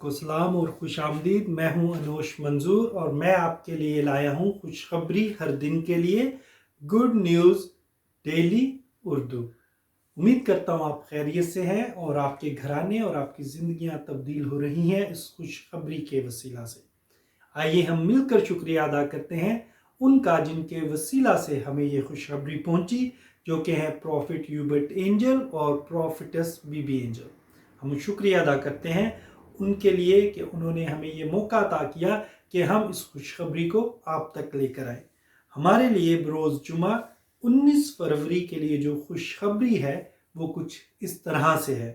को सलाम और खुश आमदीद। मैं हूं अनोश मंजूर और मैं आपके लिए लाया हूं खुशखबरी हर दिन के लिए, गुड न्यूज़ डेली उर्दू। उम्मीद करता हूं आप खैरियत से हैं और आपके घराने और आपकी ज़िंदगियां तब्दील हो रही हैं इस खुशखबरी के वसीला से। आइए हम मिलकर शुक्रिया अदा करते हैं उनका जिनके वसीला से हमें ये खुशखबरी पहुंची, जो कि हैं प्रॉफिट ह्यूबर्ट एंजल और प्रॉफिटस बीबी एंजल। हम शुक्रिया अदा करते हैं उनके लिए कि उन्होंने हमें ये मौका अता किया कि हम इस खुशखबरी को आप तक लेकर आए। हमारे लिए बरोज़ जुमा 19 फरवरी के लिए जो खुशखबरी है वो कुछ इस तरह से है।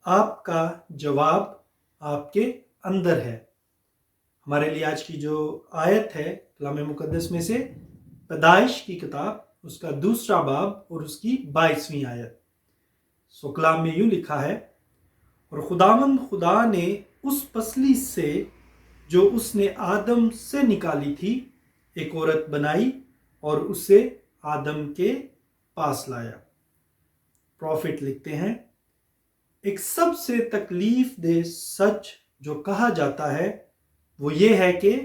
आपका जवाब आपके अंदर है। हमारे लिए आज की जो आयत है कलाम मुकद्दस में से पैदाइश की किताब उसका 2 बाब और उसकी 22वीं आयत। कलाम में यूं लिखा है, और खुदावंद खुदा ने उस पसली से जो उसने आदम से निकाली थी एक औरत बनाई और उसे आदम के पास लाया। प्रॉफिट लिखते हैं, एक सबसे तकलीफ दे सच जो कहा जाता है वो ये है कि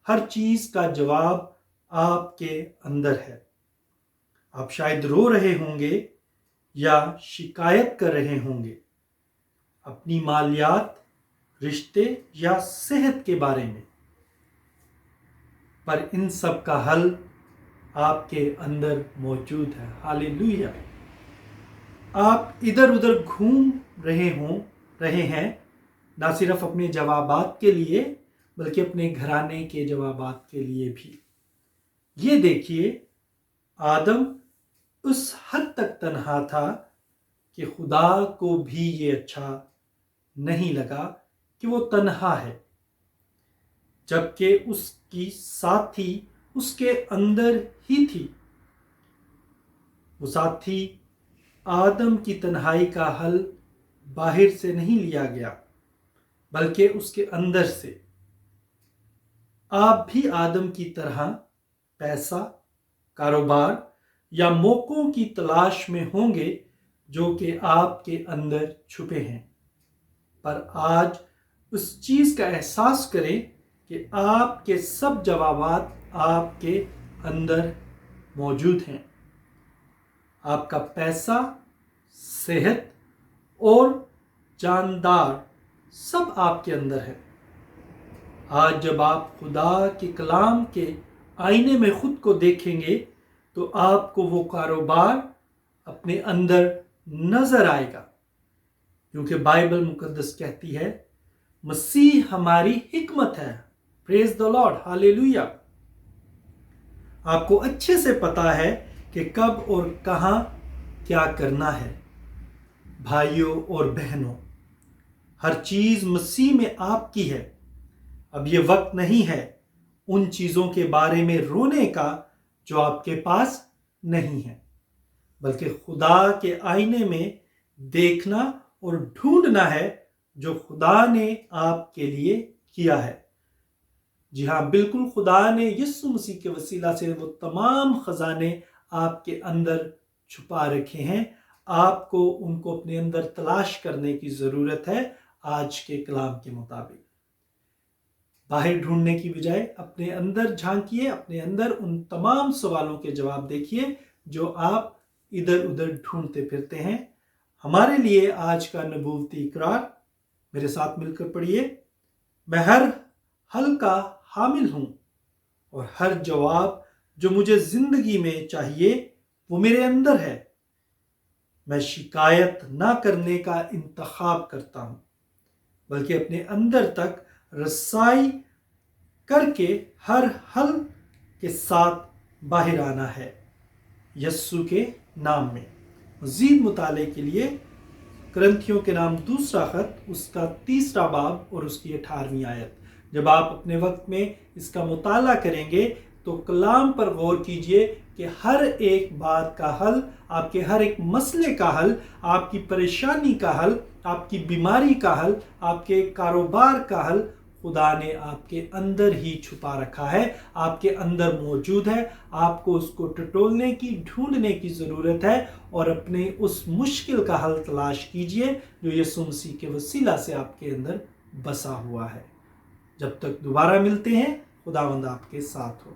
हर चीज का जवाब आपके अंदर है। आप शायद रो रहे होंगे या शिकायत कर रहे होंगे अपनी मालियात, रिश्ते या सेहत के बारे में, पर इन सब का हल आपके अंदर मौजूद है। हालेलुया। आप इधर उधर घूम रहे हैं ना सिर्फ अपने जवाबात के लिए बल्कि अपने घराने के जवाबात के लिए भी। ये देखिए, आदम उस हद तक तन्हा था कि खुदा को भी ये अच्छा नहीं लगा कि वो तन्हा है, जबकि उसकी साथी उसके अंदर ही थी। वो साथी आदम की तन्हाई का हल बाहर से नहीं लिया गया बल्कि उसके अंदर से। आप भी आदम की तरह पैसा, कारोबार या मौकों की तलाश में होंगे जो कि आपके अंदर छुपे हैं, पर आज उस चीज का एहसास करें कि आपके सब जवाबात आपके अंदर मौजूद हैं। आपका पैसा, सेहत और जानदार सब आपके अंदर है। आज जब आप खुदा के कलाम के आईने में खुद को देखेंगे तो आपको वो कारोबार अपने अंदर नजर आएगा, क्योंकि बाइबल मुकद्दस कहती है मसीह हमारी हिकमत है। Praise the Lord, hallelujah. आपको अच्छे से पता है कि कब और कहां क्या करना है। भाइयों और बहनों, हर चीज मसीह में आपकी है। अब ये वक्त नहीं है उन चीजों के बारे में रोने का जो आपके पास नहीं है, बल्कि खुदा के आईने में देखना और ढूंढना है जो खुदा ने आपके लिए किया है। जी हाँ, बिल्कुल, खुदा ने यीशु मसीह के वसीला से वो तमाम खजाने आपके अंदर छुपा रखे हैं। आपको उनको अपने अंदर तलाश करने की जरूरत है। आज के कलाम के मुताबिक बाहर ढूंढने की बजाय अपने अंदर झांकिए, अपने अंदर उन तमाम सवालों के जवाब देखिए जो आप इधर उधर ढूंढते फिरते हैं। हमारे लिए आज का नबूवती इकरार मेरे साथ मिलकर पढ़िए। मैं हर हल का हामिल हूं और हर जवाब जो मुझे जिंदगी में चाहिए वो मेरे अंदर है। मैं शिकायत ना करने का इंतखाब करता हूं बल्कि अपने अंदर तक रसाई करके हर हल के साथ बाहर आना है, यस्सु के नाम में। मज़ीद मुताले के लिए करंथियों के नाम 2 खत उसका 3 बाब और उसकी 18वीं आयत। जब आप अपने वक्त में इसका मुताला करेंगे तो कलाम पर गौर कीजिए कि हर एक बात का हल, आपके हर एक मसले का हल, आपकी परेशानी का हल, आपकी बीमारी का हल, आपके कारोबार का हल खुदा ने आपके अंदर ही छुपा रखा है, आपके अंदर मौजूद है। आपको उसको टटोलने की, ढूंढने की ज़रूरत है और अपने उस मुश्किल का हल तलाश कीजिए जो यीशु मसीह के वसीला से आपके अंदर بسا ہوا ہے۔ جب تک دوبارہ ملتے ہیں، خداوند آپ کے ساتھ ہو۔